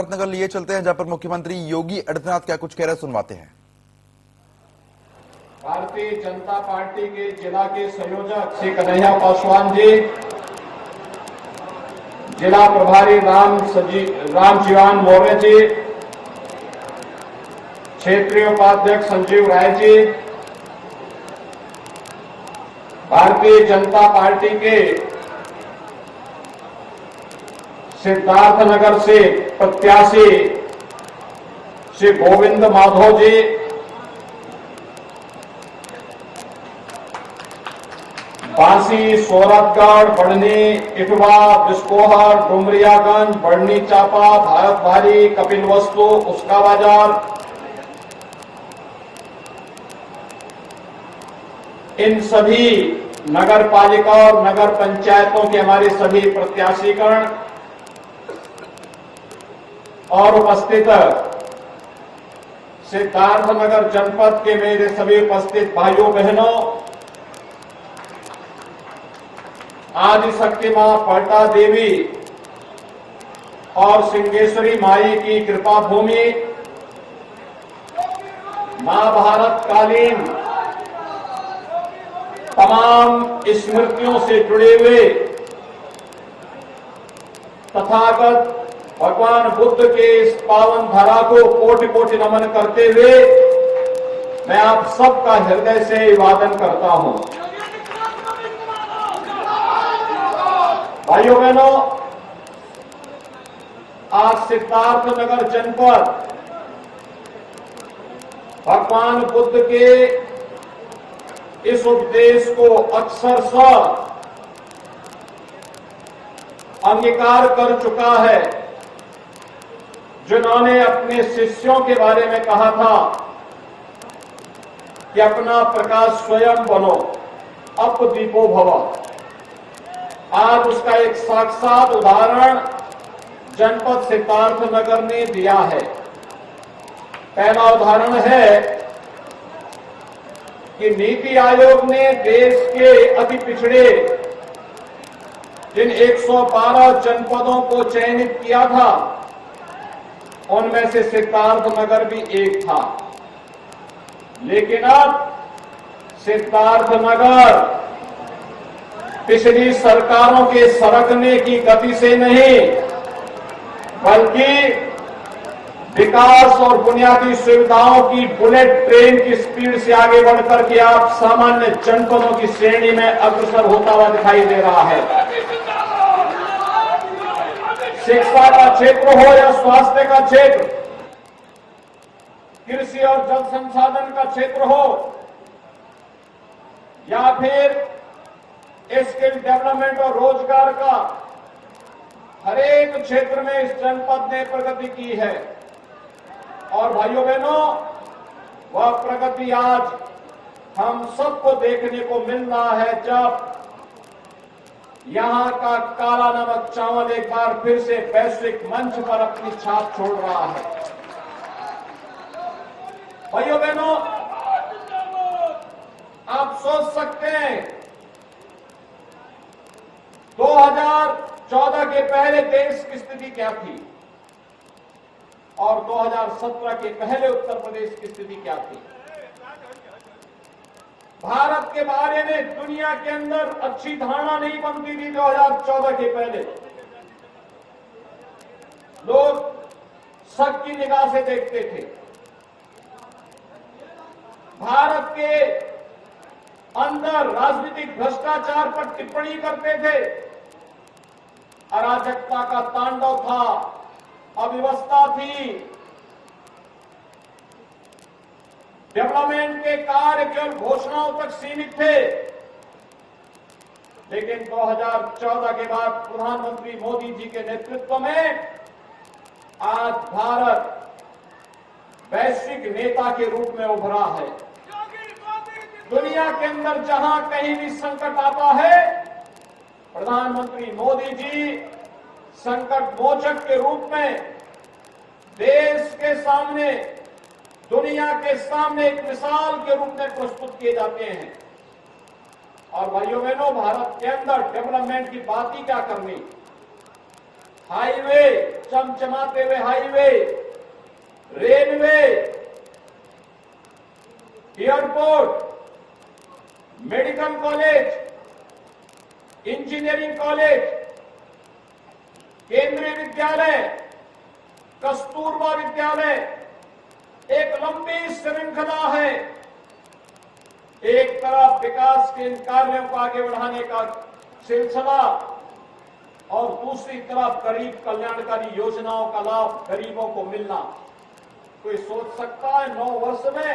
सिद्धार्थनगर लिए चलते हैं, जहां पर मुख्यमंत्री योगी आदित्यनाथ क्या कुछ कह रहे हैं, सुनवाते हैं। भारतीय जनता पार्टी के जिला के संयोजक श्री कन्हैया पासवान जी, जिला प्रभारी रामजीवान मौर्य जी, क्षेत्रीय उपाध्यक्ष संजीव राय जी, भारतीय जनता पार्टी के सिद्धार्थनगर से प्रत्याशी श्री गोविंद माधव जी, बांसी, सोरठगढ़, बढ़नी, इटवा, बिस्कोहर, डुमरियागंज, बढ़नी चापा, भारत भारी, कपिल वस्तु, उसका बाजार, इन सभी नगर पालिका और नगर पंचायतों के हमारे सभी प्रत्याशीगण और उपस्थित सिद्धार्थनगर जनपद के मेरे सभी उपस्थित भाइयों बहनों, आदि शक्ति मां पलटा देवी और सिंहेश्वरी माई की कृपा भूमि, महाभारत कालीन तमाम स्मृतियों से जुड़े हुए तथागत भगवान बुद्ध के इस पावन धरा को कोटि कोटि नमन करते हुए मैं आप सबका हृदय से अभिवादन करता हूं। भाइयों बहनों, आज सिद्धार्थनगर जनपद भगवान बुद्ध के इस उपदेश को अक्षरशः अंगीकार कर चुका है, जिन्होंने अपने शिष्यों के बारे में कहा था कि अपना प्रकाश स्वयं बनो, अपदीपो भव। आज उसका एक साक्षात उदाहरण जनपद सिद्धार्थनगर ने दिया है। पहला उदाहरण है कि नीति आयोग ने देश के अति पिछड़े जिन 112 जनपदों को चयनित किया था, उनमें से सिद्धार्थनगर भी एक था। लेकिन अब सिद्धार्थनगर पिछली सरकारों के सरकने की गति से नहीं, बल्कि विकास और बुनियादी सुविधाओं की बुलेट ट्रेन की स्पीड से आगे बढ़कर के आप सामान्य जनपदों की श्रेणी में अग्रसर होता हुआ दिखाई दे रहा है। शिक्षा का क्षेत्र हो या स्वास्थ्य का क्षेत्र, कृषि और जल संसाधन का क्षेत्र हो या फिर स्किल डेवलपमेंट और रोजगार का, हर एक क्षेत्र में इस जनपद ने प्रगति की है। और भाइयों बहनों, वह प्रगति आज हम सबको देखने को मिल रहा है, जब यहां का काला नमक चावल एक बार फिर से वैश्विक मंच पर अपनी छाप छोड़ रहा है। भाइयों बहनों, आप सोच सकते हैं 2014 के पहले देश की स्थिति क्या थी और 2017 के पहले उत्तर प्रदेश की स्थिति क्या थी। भारत के बारे में दुनिया के अंदर अच्छी धारणा नहीं बनती थी 2014 के पहले। लोग शक की निगाह से देखते थे। भारत के अंदर राजनीतिक भ्रष्टाचार पर टिप्पणी करते थे। अराजकता का तांडव था, अव्यवस्था थी, डेवलपमेंट के कार्य केवल घोषणाओं तक सीमित थे। लेकिन 2014 के बाद प्रधानमंत्री मोदी जी के नेतृत्व में आज भारत वैश्विक नेता के रूप में उभरा है। दुनिया के अंदर जहां कहीं भी संकट आता है, प्रधानमंत्री मोदी जी संकट मोचक के रूप में देश के सामने, दुनिया के सामने एक मिसाल के रूप में प्रस्तुत किए जाते हैं। और भाइयों बहनों, भारत के अंदर डेवलपमेंट की बात ही क्या करनी। हाईवे, चमचमाते हुए highway, railway, airport, medical college, engineering college, केंद्रीय विद्यालय, कस्तूरबा विद्यालय, एक लंबी श्रृंखला है। एक तरफ विकास के इन कार्यों को आगे बढ़ाने का सिलसिला और दूसरी तरफ गरीब कल्याणकारी योजनाओं का लाभ गरीबों को मिलना। कोई सोच सकता है 9 वर्ष में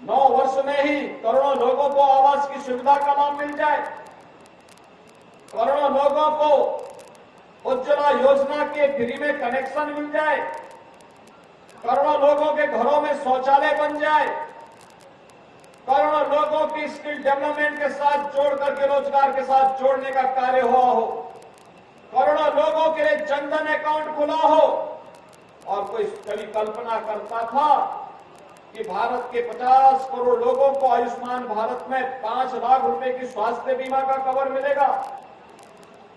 9 वर्ष में ही करोड़ों लोगों को आवास की सुविधा का लाभ मिल जाए, करोड़ों लोगों को उज्ज्वला योजना के फ्री में कनेक्शन मिल जाए, करोड़ों लोगों के घरों में शौचालय बन जाए, करोड़ों लोगों की स्किल डेवलपमेंट के साथ जोड़ करके रोजगार के साथ जोड़ने का कार्य हुआ हो, करोड़ों लोगों के लिए जनधन अकाउंट खुला हो। और कोई कभी कल्पना करता था कि भारत के 50 करोड़ लोगों को आयुष्मान भारत में 5 लाख रुपए की स्वास्थ्य बीमा का कवर मिलेगा?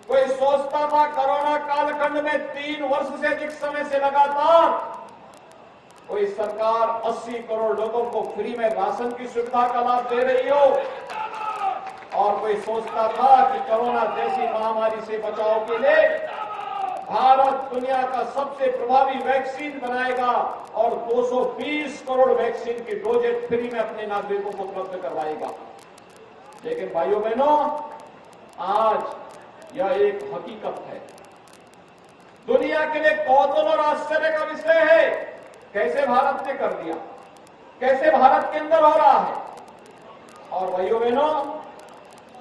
कोई सोचता था कोरोना कालखंड में 3 वर्ष से अधिक समय से लगातार कोई सरकार 80 करोड़ लोगों को फ्री में राशन की सुविधा का लाभ दे रही हो? और कोई सोचता था कि कोरोना जैसी महामारी से बचाव के लिए भारत दुनिया का सबसे प्रभावी वैक्सीन बनाएगा और 220 करोड़ वैक्सीन की डोजेज फ्री में अपने नागरिकों को उपलब्ध करवाएगा। लेकिन भाइयों बहनों, आज यह एक हकीकत है, दुनिया के लिए कौतूहल और आश्चर्य का विषय है। कैसे भारत ने कर दिया, कैसे भारत के अंदर हो रहा है। और भाइयों बहनों,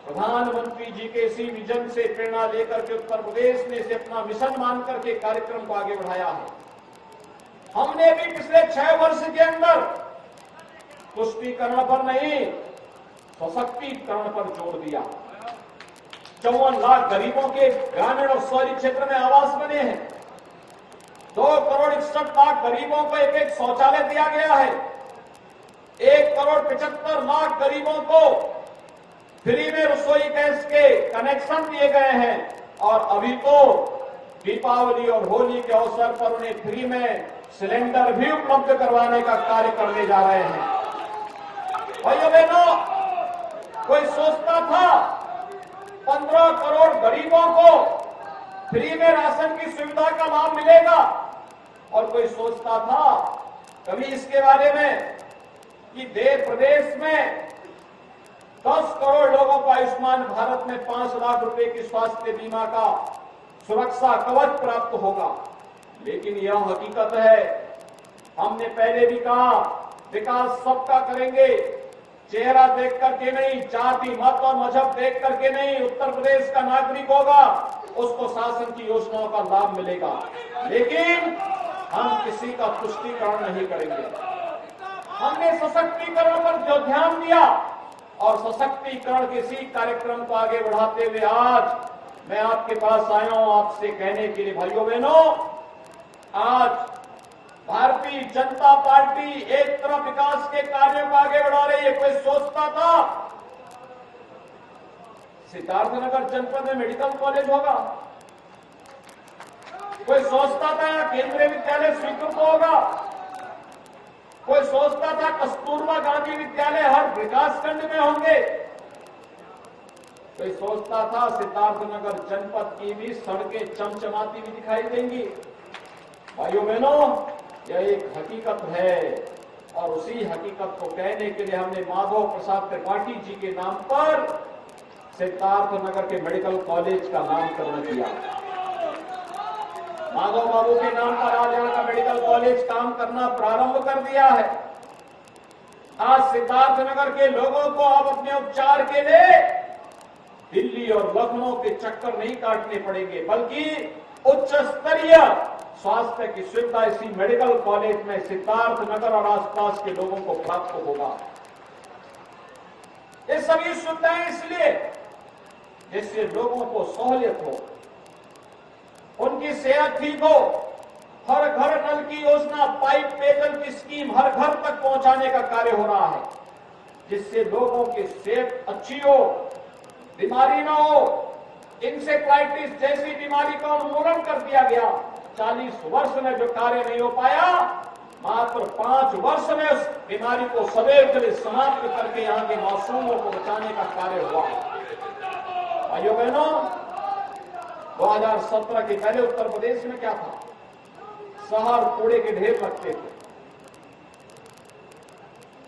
प्रधानमंत्री जी के इसी विजन से प्रेरणा लेकर के उत्तर प्रदेश ने इसे अपना मिशन मान करके कार्यक्रम को आगे बढ़ाया है। हमने भी पिछले 6 वर्ष के अंदर तुष्टीकरण पर नहीं, सशक्तिकरण पर जोर दिया। 54 लाख गरीबों के ग्रामीण और शहरी क्षेत्र में आवास बने हैं। 2 करोड़ 61 लाख गरीबों को एक शौचालय दिया गया है। 1 करोड़ 75 लाख गरीबों को फ्री में रसोई गैस के कनेक्शन दिए गए हैं। और अभी तो दीपावली और होली के अवसर पर उन्हें फ्री में सिलेंडर भी उपलब्ध करवाने का कार्य करने जा रहे हैं। भाइयों बहनों, कोई सोचता था 15 करोड़ गरीबों को फ्री में राशन की सुविधा का लाभ मिलेगा? और कोई सोचता था कभी इसके बारे में कि देश प्रदेश में 10 करोड़ लोगों को आयुष्मान भारत में 5 लाख रुपए की स्वास्थ्य बीमा का सुरक्षा कवच प्राप्त होगा? लेकिन यह हकीकत है, हमने पहले भी कहा, विकास सबका करेंगे, चेहरा देख करके नहीं, जाति मत और मजहब देख करके नहीं। उत्तर प्रदेश का नागरिक होगा, उसको शासन की योजनाओं का लाभ मिलेगा, लेकिन हम किसी का तुष्टीकरण नहीं करेंगे। हमने सशक्तिकरण पर जो ध्यान दिया और सशक्तिकरण के इसी कार्यक्रम को आगे बढ़ाते हुए आज मैं आपके पास आया हूं आपसे कहने के लिए, भाइयों बहनों, आज भारतीय जनता पार्टी एक तरफ विकास के कार्यों को आगे बढ़ा रही है। कोई सोचता था सिद्धार्थनगर जनपद में मेडिकल कॉलेज होगा? कोई सोचता था केंद्रीय विद्यालय स्वीकृत होगा? कोई सोचता था कस्तूरबा गांधी विद्यालय हर विकासखंड में होंगे? कोई सोचता था सिद्धार्थनगर जनपद की भी सड़कें चमचमाती भी दिखाई देंगी? भाइयों बहनों, यह एक हकीकत है और उसी हकीकत को कहने के लिए हमने माधव प्रसाद त्रिपाठी जी के नाम पर सिद्धार्थनगर के मेडिकल कॉलेज का नामकरण किया। माधव बाबू के नाम पर आज यहाँ का मेडिकल कॉलेज काम करना प्रारंभ कर दिया है। आज सिद्धार्थनगर के लोगों को अब अपने उपचार के लिए दिल्ली और लखनऊ के चक्कर नहीं काटने पड़ेंगे, बल्कि उच्च स्तरीय स्वास्थ्य की सुविधा इसी मेडिकल कॉलेज में सिद्धार्थनगर और आसपास के लोगों को प्राप्त होगा। ये सभी सुविधाएं इसलिए जिससे लोगों को सहूलियत हो, उनकी सेहत ठीक हो। हर घर नल की योजना, पाइप पेयजल की स्कीम हर घर तक पहुंचाने का कार्य हो रहा है, जिससे लोगों की सेहत अच्छी हो, बीमारी ना हो, इंसेफ्लाइटिस जैसी बीमारी का उन्मूलन कर दिया गया। 40 वर्ष में जो कार्य नहीं हो पाया, मात्र 5 वर्ष में उस बीमारी को सदैव के लिए समाप्त करके यहां के मासूमों को बचाने का कार्य हुआ। भाइयों बहनों, 2017 के पहले उत्तर प्रदेश में क्या था? शहर कूड़े के ढेर लगते थे,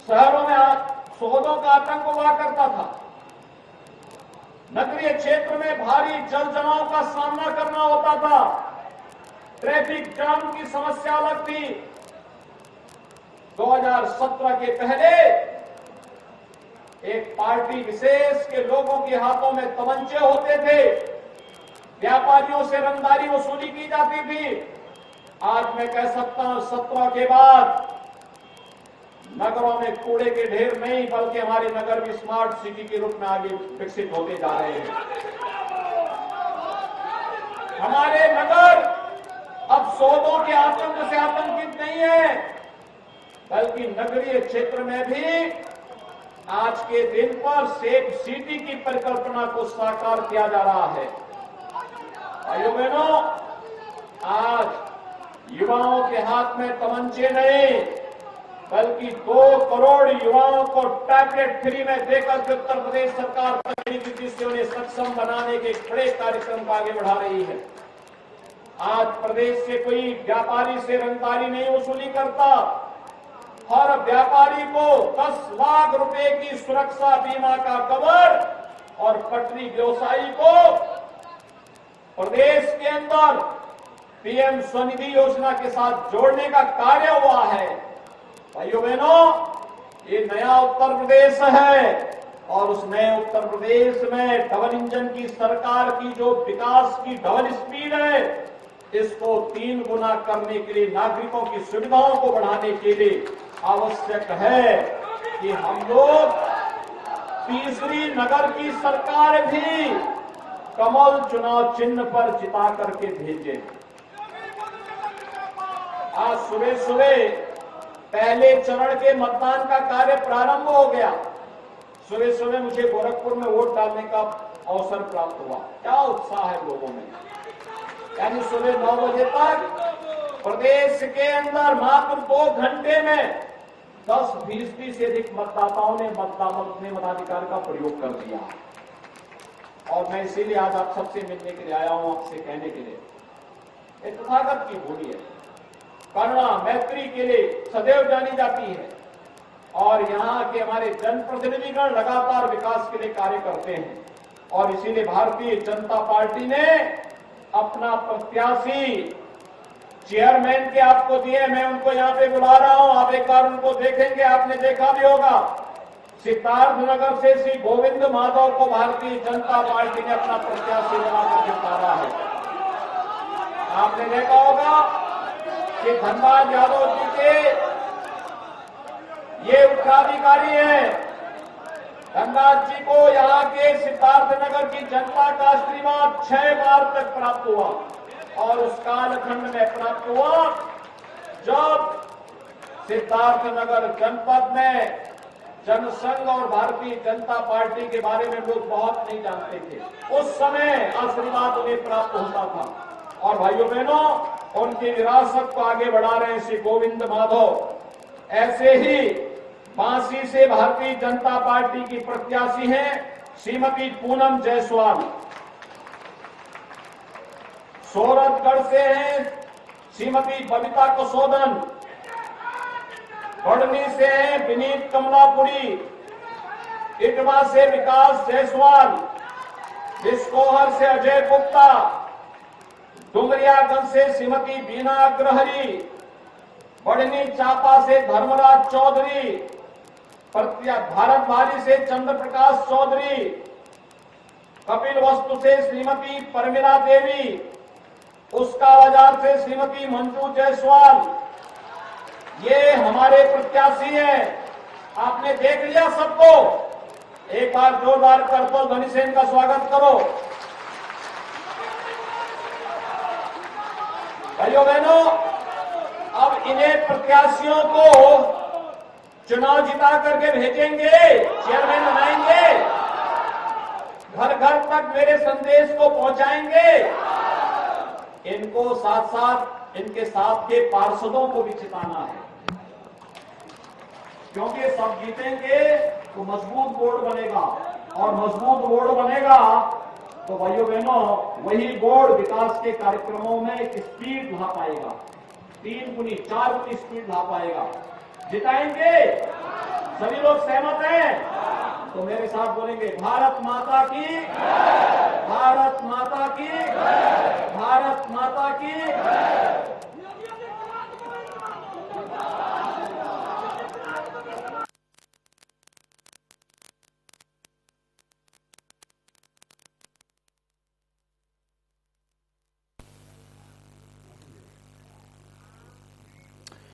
शहरों में शोधों का आतंक हुआ करता था, नगरीय क्षेत्र में भारी जल जमाव का सामना करना होता था, ट्रैफिक जाम की समस्या अलग थी। 2017 के पहले एक पार्टी विशेष के लोगों के हाथों में तमंचे होते थे, व्यापारियों से रंगदारी वसूली की जाती थी। आज मैं कह सकता हूं 17 के बाद नगरों में कूड़े के ढेर नहीं, बल्कि हमारे नगर भी स्मार्ट सिटी के रूप में आगे विकसित होते जा रहे हैं। हमारे नगर अब सौदों के आतंक से आतंकित नहीं है, बल्कि नगरीय क्षेत्र में भी आज के दिन पर सेफ सिटी की परिकल्पना को साकार किया जा रहा है। भाइयों बहनों, आज युवाओं के हाथ में तमंचे नहीं, बल्कि 2 करोड़ युवाओं को टैबलेट फ्री में देकर के उत्तर प्रदेश सरकार तकनीकी दृष्टि से उन्हें सक्षम बनाने के बड़े कार्यक्रम को आगे बढ़ा रही है। आज प्रदेश से कोई व्यापारी से रंगदारी नहीं वसूली करता। हर व्यापारी को 10 लाख रुपए की सुरक्षा बीमा का कवर और पटरी व्यवसायी को प्रदेश के अंदर पीएम स्वनिधि योजना के साथ जोड़ने का कार्य हुआ है। भाइयों बहनों, ये नया उत्तर प्रदेश है और उस नए उत्तर प्रदेश में डबल इंजन की सरकार की जो विकास की डबल स्पीड है, इसको 3 गुना करने के लिए, नागरिकों की सुविधाओं को बढ़ाने के लिए आवश्यक है कि हम लोग तीसरी नगर की सरकार भी कमल चुनाव चिन्ह पर जिता करके भेजें। आज सुबह सुबह पहले चरण के मतदान का कार्य प्रारंभ हो गया। सुबह सुबह मुझे गोरखपुर में वोट डालने का अवसर प्राप्त हुआ। क्या उत्साह है लोगों में! यानी सुबह 9 बजे तक प्रदेश के अंदर मात्र 2 घंटे में 10% से अधिक मतदाताओं ने अपने मताधिकार का प्रयोग कर दिया। और मैं इसीलिए आज आप सबसे मिलने के लिए आया हूं, आपसे कहने के लिए, ये तथागत की भूमि है, करुणा मैत्री के लिए सदैव जानी जाती है और यहाँ के हमारे जनप्रतिनिधिगण लगातार विकास के लिए कार्य करते हैं। और इसीलिए भारतीय जनता पार्टी ने अपना प्रत्याशी चेयरमैन के आपको दिए, मैं उनको यहाँ पे बुला रहा हूँ, आप एक बार उनको देखेंगे, आपने देखा भी होगा। सिद्धार्थनगर से श्री गोविंद माधव को भारतीय जनता पार्टी ने अपना प्रत्याशी बनाकर जिताया है। आपने देखा होगा कि धनबाद यादव जी के ये उत्तराधिकारी हैं। धनबाद जी को यहाँ के सिद्धार्थनगर की जनता का आशीर्वाद 6 बार तक प्राप्त हुआ और उस कालखंड में प्राप्त हुआ जब सिद्धार्थनगर जनपद में जनसंघ और भारतीय जनता पार्टी के बारे में लोग बहुत नहीं जानते थे। उस समय आशीर्वाद उन्हें प्राप्त होता था। और भाइयों बहनों, उनकी विरासत को आगे बढ़ा रहे हैं श्री गोविंद माधव। ऐसे ही बांसी से भारतीय जनता पार्टी की प्रत्याशी हैं श्रीमती पूनम जायसवाल। सोरठगढ़ से हैं श्रीमती बबीता कसोदन। बढ़नी से हैं विनीत कमलापुरी। इटवा से विकास जायसवाल। बिस्कोहर से अजय गुप्ता। डुमरियागंज से श्रीमती बीना अग्रहरी। बढ़नी चापा से धर्मराज चौधरी। भारत भारी से चंद्र प्रकाश चौधरी। कपिल वस्तु से श्रीमती परमिला देवी। उसका बाजार से श्रीमती मंजू जायसवाल। ये हमारे प्रत्याशी हैं। आपने देख लिया सबको, एक बार जोरदार करतोल ध्वनि से इनका स्वागत करो। भाइयों बहनों, अब इन्हें प्रत्याशियों को चुनाव जिता करके भेजेंगे, चेयरमैन बनाएंगे। घर घर तक मेरे संदेश को पहुंचाएंगे, इनको साथ साथ इनके साथ के पार्षदों को भी चिताना है, क्योंकि सब जीतेंगे तो मजबूत बोर्ड बनेगा, और मजबूत बोर्ड बनेगा तो भाइयों बहनों वही बोर्ड विकास के कार्यक्रमों में एक स्पीड ला पाएगा, 3 गुनी 4 गुनी स्पीड ला पाएगा। जिताएंगे? सभी लोग सहमत हैं? तो मेरे साथ बोलेंगे भारत माता की, भारत माता की, भारत माता की।